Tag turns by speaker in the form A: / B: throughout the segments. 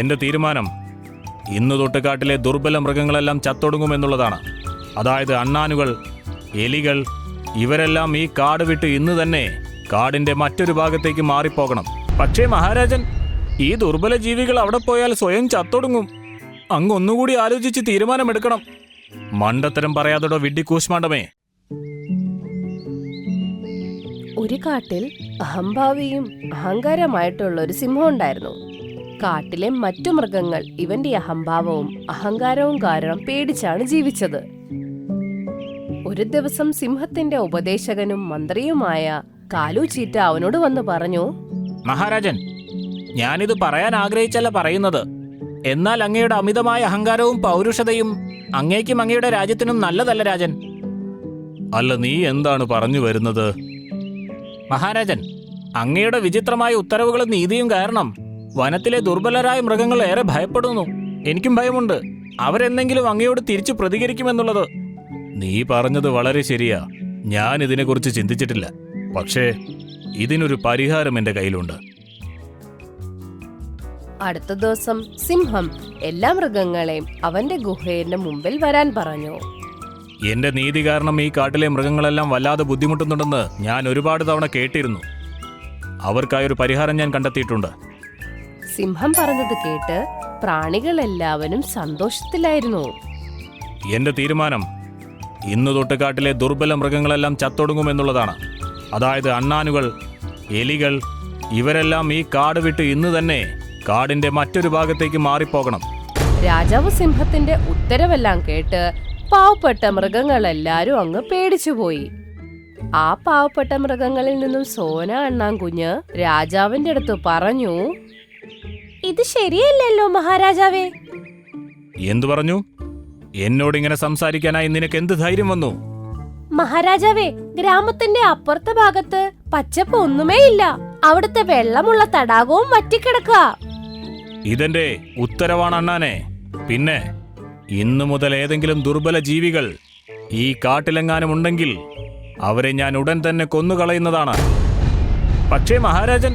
A: എന്റെ തീരുമാനം ഇന്നു തൊട്ട് കാട്ടിലെ ദുർബല മൃഗങ്ങളെല്ലാം ചത്തൊടുങ്ങുമെന്നുള്ളതാണ്. അതായത് അണ്ണാനുകൾ, എലികൾ, ഇവരെല്ലാം ഈ കാട് വിട്ട് ഇന്ന് തന്നെ കാടിന്റെ മറ്റൊരു ഭാഗത്തേക്ക് മാറിപ്പോകണം. പക്ഷേ മഹാരാജൻ, ഈ ദുർബല ജീവികൾ അവിടെ പോയാൽ സ്വയം ചത്തൊടുങ്ങും. അങ്ങ് ഒന്നുകൂടി ആലോചിച്ച് തീരുമാനമെടുക്കണം. മണ്ടത്തരം പറയാതോടോ വിഡ്ഢി കൂശ്മാണ്ഡമേ.
B: ഒരു കാട്ടിൽ അഹംഭാവിയും അഹങ്കാരമായിട്ടുള്ള ഒരു സിംഹം ഉണ്ടായിരുന്നു. കാട്ടിലെ മറ്റു മൃഗങ്ങൾ ഇവന്റെ അഹംഭാവവും അഹങ്കാരവും കാരണം പേടിച്ചാണ് ജീവിച്ചത്. ഒരു ദിവസം സിംഹത്തിന്റെ ഉപദേശകനും മന്ത്രിയുമായ കാലു ചീറ്റ അവനോട് വന്ന് പറഞ്ഞു,
A: മഹാരാജൻ, ഞാനിത് പറയാൻ ആഗ്രഹിച്ചല്ല പറയുന്നത്. എന്നാൽ അങ്ങയുടെ അമിതമായ അഹങ്കാരവും പൗരുഷതയും അങ്ങേക്കും അങ്ങയുടെ രാജ്യത്തിനും നല്ലതല്ല രാജൻ. അല്ല, നീ എന്താണ് പറഞ്ഞു വരുന്നത്? മഹാരാജൻ, അങ്ങയുടെ വിചിത്രമായ ഉത്തരവുകളും നീതിയും കാരണം വനത്തിലെ ദുർബലരായ മൃഗങ്ങൾ ഏറെ ഭയപ്പെടുന്നു. എനിക്കും ഭയമുണ്ട്, അവരെന്തെങ്കിലും അങ്ങയോട് തിരിച്ചു പ്രതികരിക്കുമെന്നുള്ളത്. നീ പറഞ്ഞത് വളരെ ശരിയാ. ഞാൻ ഇതിനെക്കുറിച്ച് ചിന്തിച്ചിട്ടില്ല. പക്ഷേ ഇതിനൊരു പരിഹാരം എന്റെ കയ്യിലുണ്ട്.
B: അടുത്ത ദിവസം സിംഹം എല്ലാ മൃഗങ്ങളെയും അവന്റെ ഗുഹയുടെ മുമ്പിൽ വരാൻ പറഞ്ഞു.
A: എന്റെ നീതി കാരണം ഈ കാട്ടിലെ മൃഗങ്ങളെല്ലാം വല്ലാതെ ബുദ്ധിമുട്ടുന്നുണ്ടെന്ന് ഞാൻ ഒരുപാട് തവണ കേട്ടിരുന്നു. അവർക്കായൊരു പരിഹാരം ഞാൻ കണ്ടെത്തിയിട്ടുണ്ട്.
B: സിംഹം പറഞ്ഞത് കേട്ട് പ്രാണികളെല്ലാവരും സന്തോഷത്തിലായിരുന്നു.
A: എന്റെ തീരുമാനം ഇന്നു തൊട്ട് കാട്ടിലെ ദുർബല മൃഗങ്ങളെല്ലാം ചത്തൊടുങ്ങുമെന്നുള്ളതാണ്. അതായത് അണ്ണാനുകൾ, എലികൾ, ഇവരെല്ലാം ഈ കാട് വിട്ട് ഇന്ന് തന്നെ കാടിന്റെ മറ്റൊരു ഭാഗത്തേക്ക് മാറിപ്പോകണം.
B: രാജാവ് സിംഹത്തിന്റെ ഉത്തരവെല്ലാം കേട്ട് പാവപ്പെട്ട മൃഗങ്ങളെല്ലാരും അങ്ങ് പേടിച്ചുപോയി. ആ പാവപ്പെട്ട മൃഗങ്ങളിൽ നിന്നും സോന അണ്ണാൻകുഞ്ഞ് രാജാവിന്റെ അടുത്ത് പറഞ്ഞു, ഇത് ശരിയല്ലല്ലോ മഹാരാജാവേ.
A: എന്തു പറഞ്ഞു? എന്നോടിങ്ങനെ സംസാരിക്കാനായി നിനക്ക് എന്ത് ധൈര്യം വന്നു?
B: മഹാരാജാവേ, ഗ്രാമത്തിന്റെ അപ്പുറത്തെ ഭാഗത്ത് പച്ചപ്പ് ഒന്നുമേ ഇല്ല. അവിടുത്തെ വെള്ളമുള്ള തടാകവും വറ്റിക്കിടക്കുക.
A: ഇതെന്റെ ഉത്തരവാണ് അണ്ണാനെ. പിന്നെ ഇന്നു മുതൽ ഏതെങ്കിലും ദുർബല ജീവികൾ ഈ കാട്ടിലെങ്ങാനും ഉണ്ടെങ്കിൽ അവരെ ഞാൻ ഉടൻ തന്നെ കൊന്നുകളയുന്നതാണ്. പക്ഷേ മഹാരാജൻ,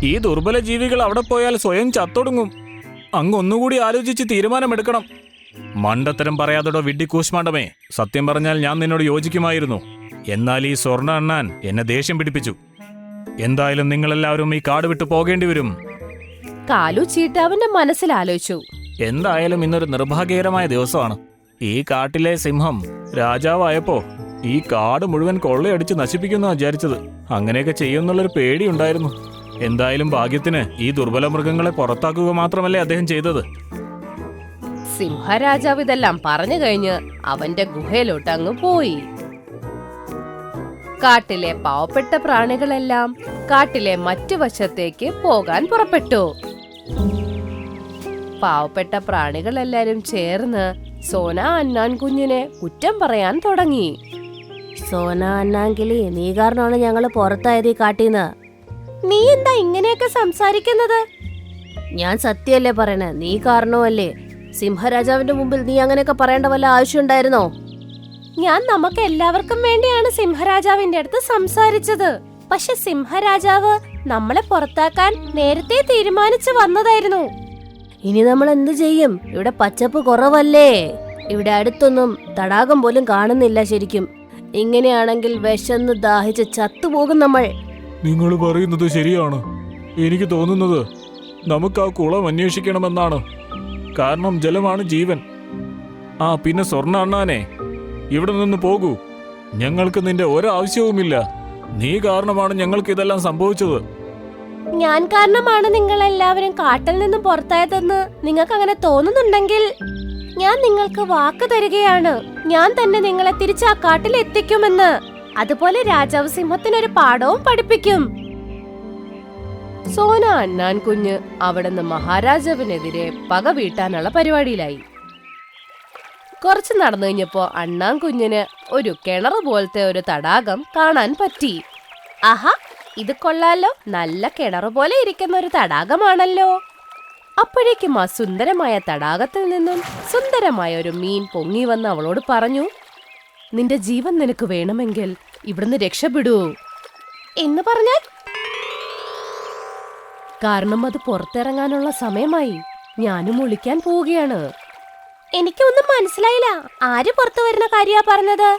A: ഈ ദുർബല ജീവികൾ അവിടെ പോയാൽ സ്വയം ചത്തൊടുങ്ങും. അങ്ങ് ഒന്നുകൂടി ആലോചിച്ച് തീരുമാനമെടുക്കണം. മണ്ടത്തരം പറയാതോടോ വിഡ്ഢി കൂശ്മാണ്ഡമേ. സത്യം പറഞ്ഞാൽ ഞാൻ നിന്നോട് യോജിക്കുമായിരുന്നു. എന്നാൽ ഈ സ്വർണ്ണ അണ്ണാൻ എന്നെ ദേഷ്യം പിടിപ്പിച്ചു. എന്തായാലും നിങ്ങളെല്ലാവരും ഈ കാട് വിട്ടു പോകേണ്ടി വരും.
B: കാലു ചീട്ട അവന്റെ മനസ്സിൽ ആലോചിച്ചു.
A: എന്തായാലും ഇന്നൊരു നിർഭാഗ്യകരമായ ദിവസമാണ്. ഈ കാട്ടിലെ സിംഹം രാജാവായപ്പോ ഈ കാട് മുഴുവൻ കൊള്ളയടിച്ച് നശിപ്പിക്കുന്ന വിചാരിച്ചത്. അങ്ങനെയൊക്കെ ചെയ്യുമെന്നുള്ളൊരു പേടിയുണ്ടായിരുന്നു. എന്തായാലും ഭാഗ്യത്തിന് ഈ ദുർബല മൃഗങ്ങളെ പുറത്താക്കുക മാത്രമല്ലേ അദ്ദേഹം ചെയ്തത്.
B: സിംഹരാജാവ് ഇതെല്ലാം പറഞ്ഞു കഴിഞ്ഞ് അവന്റെ ഗുഹയിലോട്ട് അങ്ങ് പോയി. കാട്ടിലെ പാവപ്പെട്ട പ്രാണികളെല്ലാം കാട്ടിലെ മറ്റു വശത്തേക്ക് പോകാൻ പുറപ്പെട്ടു. പാവപ്പെട്ട പ്രാണികളെല്ലാരും ചേർന്ന് സോന അന്നാൻ കുഞ്ഞിനെ കുറ്റം പറയാൻ തുടങ്ങി. സോന അന്നാങ്കിളി, നീ കാരണമാണ് ഞങ്ങള് പുറത്തായത് ഈ കാട്ടീന്ന്. നീ എന്താ ഇങ്ങനെയൊക്കെ സംസാരിക്കുന്നത്? ഞാൻ സത്യമല്ലേ പറയണേ, നീ കാരണമല്ലേ. സിംഹരാജാവിന്റെ മുമ്പിൽ നീ അങ്ങനെയൊക്കെ പറയേണ്ട വല്ല ആവശ്യമുണ്ടായിരുന്നോ? ഞാൻ നമുക്ക് എല്ലാവർക്കും വേണ്ടിയാണ് സിംഹരാജാവിന്റെ അടുത്ത് സംസാരിച്ചത്. പക്ഷെ സിംഹരാജാവ് നമ്മളെ പുറത്താക്കാൻ നേരത്തെ തീരുമാനിച്ചു വന്നതായിരുന്നു. ഇനി നമ്മൾ എന്ത് ചെയ്യും? ഇവിടെ പച്ചപ്പ് കുറവല്ലേ. ഇവിടെ അടുത്തൊന്നും തടാകം പോലും കാണുന്നില്ല ശരിക്കും. ഇങ്ങനെയാണെങ്കിൽ വിശന്ന് ദാഹിച്ച് ചത്തുപോകും നമ്മൾ.
A: നിങ്ങൾ പറയുന്നത് ശരിയാണ്. എനിക്ക് തോന്നുന്നത് നമുക്ക് ആ കുളം അന്വേഷിക്കണമെന്നാണ്. കാരണം ജലമാണ് ജീവൻ. പിന്നെ സ്വർണ്ണ അണ്ണാനെ, ഇവിടെ നിന്ന് പോകൂ. ഞങ്ങൾക്ക് നിന്റെ ഒരാവശ്യവുമില്ല. നീ കാരണമാണ് ഞങ്ങൾക്ക് ഇതെല്ലാം സംഭവിച്ചത്.
B: ഞാൻ കാരണമാണ് നിങ്ങൾ എല്ലാവരും കാട്ടിൽ നിന്ന് പുറത്തായതെന്ന് നിങ്ങൾക്ക് അങ്ങനെ തോന്നുന്നുണ്ടെങ്കിൽ ഞാൻ നിങ്ങൾക്ക് വാക്ക് തരികയാണ്. ഞാൻ തന്നെ നിങ്ങളെ തിരിച്ച് ആ കാട്ടിൽ എത്തിക്കുമെന്ന്. അതുപോലെ രാജാവ് സിംഹത്തിനൊരു പാഠവും പഠിപ്പിക്കും. സോന അണ്ണാൻ കുഞ്ഞ് അവിടുന്ന് മഹാരാജാവിനെതിരെ പക വീട്ടാനുള്ള പരിപാടിയിലായി. കുറച്ച് നടന്നു കഴിഞ്ഞപ്പോ അണ്ണാൻ കുഞ്ഞിന് ഒരു കിണർ പോലത്തെ ഒരു തടാകം കാണാൻ പറ്റി. ആഹാ, ഇത് കൊള്ളാലോ, നല്ല കിണർ പോലെ ഇരിക്കുന്ന ഒരു തടാകമാണല്ലോ. അപ്പോഴേക്കും ആ സുന്ദരമായ തടാകത്തിൽ നിന്നും സുന്ദരമായ ഒരു മീൻ പൊങ്ങി വന്ന് അവളോട് പറഞ്ഞു, നിന്റെ ജീവൻ നിനക്ക് വേണമെങ്കിൽ ഇവിടുന്ന് രക്ഷപ്പെടൂ എന്ന് പറഞ്ഞാൽ, കാരണം അത് പുറത്തിറങ്ങാനുള്ള സമയമായി. ഞാനും ഒളിക്കാൻ പോവുകയാണ്. എനിക്കൊന്നും മനസ്സിലായില്ല. ആര് പുറത്തു വരുന്ന കാര്യാ പറഞ്ഞത്?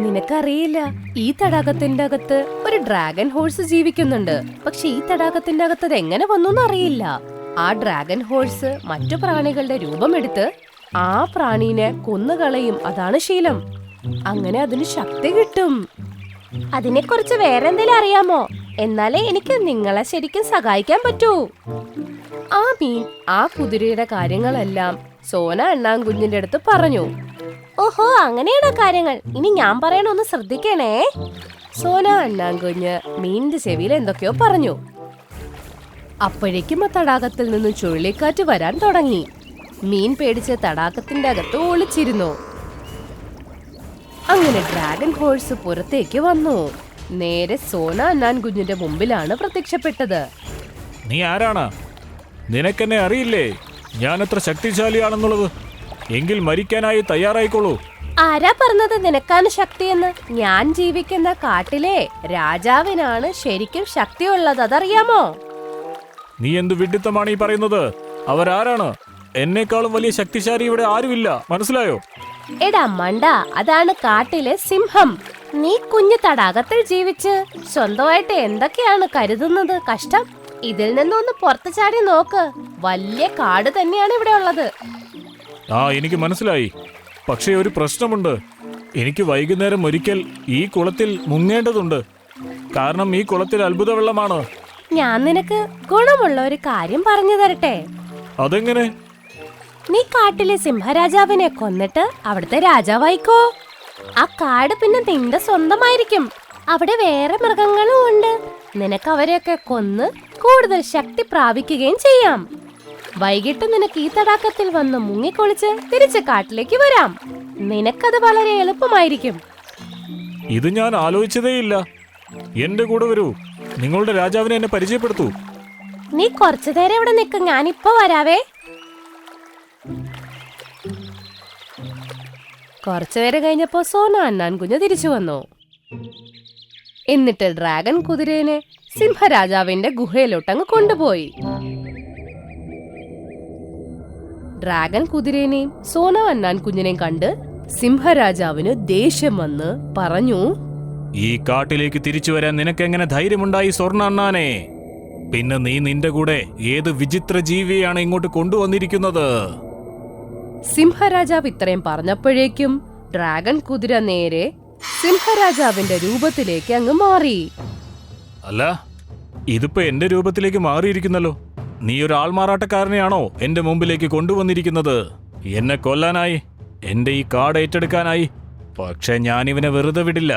B: നിനക്കറിയില്ല, ഈ തടാകത്തിന്റെ അകത്ത് ഒരു ഡ്രാഗൺ ഹോഴ്സ് ജീവിക്കുന്നുണ്ട്. പക്ഷെ ഈ തടാകത്തിന്റെ അകത്ത് അത് എങ്ങനെ വന്നു അറിയില്ല. ആ ഡ്രാഗൺ ഹോഴ്സ് മറ്റു പ്രാണികളുടെ രൂപമെടുത്ത് ആ പ്രാണീനെ കൊന്നുകളയും. അതാണ് ശീലം. അങ്ങനെ അതിന് ശക്തി കിട്ടും. അതിനെക്കുറിച്ച് വേറെന്തെങ്കിലും അറിയാമോ? എന്നാലേ എനിക്ക് നിങ്ങളെ ശരിക്കും സഹായിക്കാൻ പറ്റൂ. ആ മീൻ ആ കുതിരയുടെ കാര്യങ്ങളെല്ലാം സോന അണ്ണാൻകുഞ്ഞിന്റെ അടുത്ത് പറഞ്ഞു. ഓഹോ, അങ്ങനെയാണോ കാര്യങ്ങൾ? ഇനി ഞാൻ പറയണൊന്ന് ശ്രദ്ധിക്കണേ. സോന അണ്ണാൻകുഞ്ഞ് മീനിന്റെ ചെവിയിൽ എന്തൊക്കെയോ പറഞ്ഞു. അപ്പോഴേക്കും ആ തടാകത്തിൽ നിന്നും ചുഴലിക്കാറ്റ് വരാൻ തുടങ്ങി. മീൻ പേടിച്ച് തടാകത്തിന്റെ അകത്ത് ഒളിച്ചിരുന്നു. അങ്ങനെ ഡ്രാഗൺ ഹോഴ്സ് പുറത്തേക്ക് വന്നു. നേരെ സോന അണ്ണാൻകുഞ്ഞിന്റെ മുമ്പിലാണ് പ്രത്യക്ഷപ്പെട്ടത്.
A: നീ ആരാണ്? നിനക്കെന്നെ അറിയില്ലേ ഞാൻ എത്ര ശക്തിശാലിയാണെന്നുള്ളത്? എങ്കിൽ മരിക്കാനായി തയ്യാറായിക്കോളൂ.
B: ആരാ പറഞ്ഞത് നിനക്കാണ് ശക്തിയെന്ന്? ഞാൻ ജീവിക്കുന്ന കാട്ടിലെ രാജാവിനാണ് ശരിക്കും ശക്തിയുള്ളത്, അതറിയാമോ?
A: നീ എന്ത് വിഡ്ഢിത്തമാണ് ഈ പറയുന്നത്? അവരാരാണ്? എന്നെക്കാളും വലിയ ശക്തിശാലി ഇവിടെ ആരുമില്ല, മനസ്സിലായോ?
B: എടാ മണ്ട, അതാണ് കാട്ടിലെ സിംഹം. നീ കുഞ്ഞു തടാകത്തിൽ ജീവിച്ച് സ്വന്തമായിട്ട് എന്തൊക്കെയാണ് കരുതുന്നത്? കഷ്ടം. ഇതിൽ നിന്നൊന്ന് പുറത്തു ചാടി നോക്ക്. വലിയ കാട് തന്നെയാണ് ഇവിടെ ഉള്ളത്.
A: എനിക്ക് മനസ്സിലായി. പക്ഷേ ഒരു പ്രശ്നമുണ്ട്. എനിക്ക് വൈകുന്നേരം ഒരിക്കൽ ഈ കുളത്തിൽ മുങ്ങേണ്ടതുണ്ട്. കാരണം ഈ കുളത്തിൽ അത്ഭുത വെള്ളമാണ്.
B: ഞാൻ നിനക്ക് ഗുണമുള്ള ഒരു കാര്യം പറഞ്ഞു തരട്ടെ?
A: അതെങ്ങനെ?
B: നീ കാട്ടിലെ സിംഹരാജാവിനെ കൊന്നിട്ട് അവിടുത്തെ രാജാവായിക്കോ. ആ കാട് പിന്നെ നിന്റെ സ്വന്തമായിരിക്കും. അവിടെ വേറെ മൃഗങ്ങളും ഉണ്ട്. നിനക്ക് അവരെയൊക്കെ കൊന്ന് കൂടുതൽ ശക്തി പ്രാപിക്കുകയും ചെയ്യാം. വൈകിട്ട് നിനക്ക് ഈ തടാകത്തിൽ വന്ന് മുങ്ങിക്കൊളിച്ച് തിരിച്ച് കാട്ടിലേക്ക് വരാം. നിനക്കത് വളരെ എളുപ്പമായിരിക്കും.
A: ഇത് ഞാൻ ആലോചിച്ചതേയില്ല. എന്റെ കൂടെ വരൂ. നിങ്ങളുടെ രാജാവിനെ എന്നെ പരിചയപ്പെടുത്തൂ.
B: നീ കുറച്ചു നേരം ഇവിടെ നിൽക്കും, ഞാനിപ്പോ വരാവേ. കുറച്ചുനേരം കഴിഞ്ഞപ്പോ സോന അണ്ണാൻകുഞ്ഞ് തിരിച്ചു വന്നു. എന്നിട്ട് ഡ്രാഗൺ കുതിരേനെ സിംഹരാജാവിന്റെ ഗുഹയിലോട്ടങ്ങ് കൊണ്ടുപോയി. ഡ്രാഗൺ കുതിരേനെയും സോന അണ്ണാൻകുഞ്ഞിനെയും കണ്ട് സിംഹരാജാവിന് ദേഷ്യം വന്ന് പറഞ്ഞു,
A: ഈ കാട്ടിലേക്ക് തിരിച്ചു വരാൻ നിനക്കെങ്ങനെ ധൈര്യമുണ്ടായി സ്വർണ്ണ അണ്ണാനെ? പിന്നെ നീ നിന്റെ കൂടെ ഏത് വിചിത്ര ജീവിയാണ് ഇങ്ങോട്ട് കൊണ്ടുവന്നിരിക്കുന്നത്?
B: സിംഹരാജാവ് ഇത്രയും പറഞ്ഞപ്പോഴേക്കും ഡ്രാഗൺ കുതിര നേരെ സിംഹരാജാവിന്റെ രൂപത്തിലേക്ക് അങ്ങ് മാറി.
A: അല്ല, ഇതിപ്പോ എന്റെ രൂപത്തിലേക്ക് മാറിയിരിക്കുന്നല്ലോ. നീ ഒരു ആൾമാറാട്ടക്കാരനെയാണോ എന്റെ മുമ്പിലേക്ക് കൊണ്ടുവന്നിരിക്കുന്നത്? എന്നെ കൊല്ലാനായി, എന്റെ ഈ കാട് ഏറ്റെടുക്കാനായി? പക്ഷെ ഞാനിവനെ വെറുതെ വിടില്ല.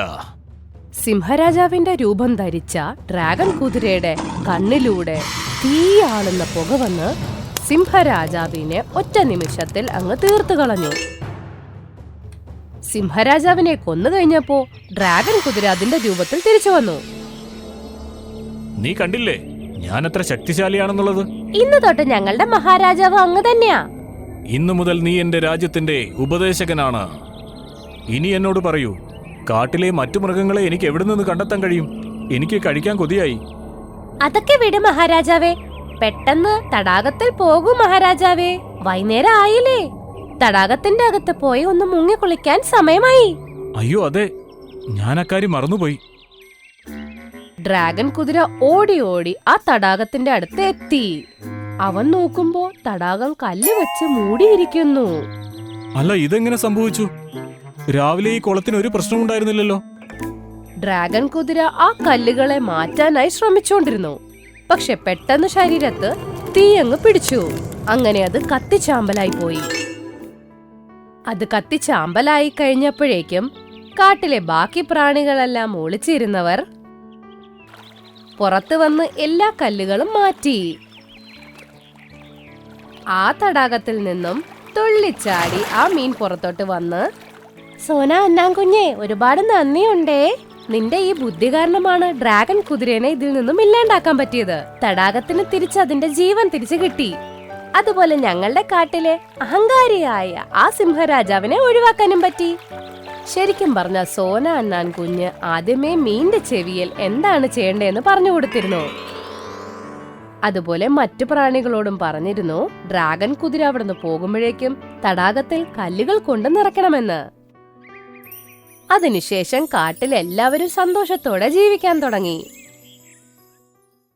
B: സിംഹരാജാവിന്റെ രൂപം ധരിച്ച ഡ്രാഗൺ കുതിരയുടെ കണ്ണിലൂടെ തീയാളുന്ന പുക വന്ന് സിംഹരാജാവിനെ ഒറ്റ നിമിഷത്തിൽ അങ്ങ് തീർത്തു കളഞ്ഞു. സിംഹരാജാവിനെ കൊന്നു കഴിഞ്ഞപ്പോ ഡ്രാഗൺ കുതിര അതിന്റെ രൂപത്തിൽ തിരിച്ചു വന്നു.
A: നീ കണ്ടില്ലേ ഞാൻ എത്ര ശക്തിശാലിയാണെന്നുള്ളത്?
B: ഇന്ന് തൊട്ട് ഞങ്ങളുടെ മഹാരാജാവ് അങ്ങ് തന്നെയാ.
A: ഇന്നു മുതൽ നീ എന്റെ രാജ്യത്തിന്റെ ഉപദേശകനാണ്. ഇനി എന്നോട് പറയൂ, കാട്ടിലെ മറ്റു മൃഗങ്ങളെ എനിക്ക് എവിടെ നിന്ന് കണ്ടെത്താൻ കഴിയും? എനിക്ക് കഴിക്കാൻ കൊതിയായി.
B: അതൊക്കെ വിട് മഹാരാജാവേ. പെട്ടെന്ന് തടാകത്തിൽ പോകൂ മഹാരാജാവേ. വൈകുന്നേരം ആയില്ലേ? തടാകത്തിന്റെ അകത്ത് പോയി ഒന്ന് മുങ്ങി കുളിക്കാൻ സമയമായി.
A: അയ്യോ അതെ, ഞാൻ അക്കാര്യം മറന്നുപോയി.
B: ഡ്രാഗൺ കുതിര ഓടി ഓടി ആ തടാകത്തിന്റെ അടുത്ത് എത്തി. അവൻ നോക്കുമ്പോ തടാകം കല്ല് വെച്ച് മൂടിയിരിക്കുന്നു.
A: അല്ല, ഇതെങ്ങനെ സംഭവിച്ചു? രാവിലെ ഈ കുളത്തിന് ഒരു പ്രശ്നമുണ്ടായിരുന്നില്ലല്ലോ.
B: ഡ്രാഗൺ കുതിര ആ കല്ലുകളെ മാറ്റാനായി ശ്രമിച്ചുകൊണ്ടിരുന്നു. പക്ഷെ പെട്ടെന്ന് ശരീരത്ത് തീയങ്ങ് പിടിച്ചു. അങ്ങനെ അത് കത്തിച്ചാമ്പലായി പോയി. അത് കത്തിച്ചാമ്പലായി കഴിഞ്ഞപ്പോഴേക്കും കാട്ടിലെ ബാക്കി പ്രാണികളെല്ലാം ഒളിച്ചിരുന്നവർ പുറത്തു വന്ന് എല്ലാ കല്ലുകളും മാറ്റി. ആ തടാകത്തിൽ നിന്നും തുള്ളിച്ചാടി ആ മീൻ പുറത്തോട്ട് വന്ന്, സോന അണ്ണാൻകുഞ്ഞേ, ഒരുപാട് നന്ദിയുണ്ടേ. നിന്റെ ഈ ബുദ്ധി കാരണമാണ് ഡ്രാഗൺ കുതിരേനെ ഇതിൽ നിന്നും ഇല്ലാണ്ടാക്കാൻ പറ്റിയത്. തടാകത്തിന് തിരിച്ച് അതിന്റെ ജീവൻ തിരിച്ചു കിട്ടി. അതുപോലെ ഞങ്ങളുടെ കാട്ടിലെ അഹങ്കാരിയായ ആ സിംഹരാജാവിനെ ഒഴിവാക്കാനും പറ്റി. ശരിക്കും പറഞ്ഞ സോന അണ്ണാൻകുഞ്ഞ് ആദ്യമേ മീന്റെ ചെവിയിൽ എന്താണ് ചെയ്യേണ്ടതെന്ന് പറഞ്ഞു കൊടുത്തിരുന്നു. അതുപോലെ മറ്റു പ്രാണികളോടും പറഞ്ഞിരുന്നു ഡ്രാഗൺ കുതിര അവിടുന്ന് പോകുമ്പോഴേക്കും തടാകത്തിൽ കല്ലുകൾ കൊണ്ട് നിറയ്ക്കണമെന്ന്. അതിനുശേഷം കാട്ടിൽ എല്ലാവരും സന്തോഷത്തോടെ ജീവിക്കാൻ തുടങ്ങി.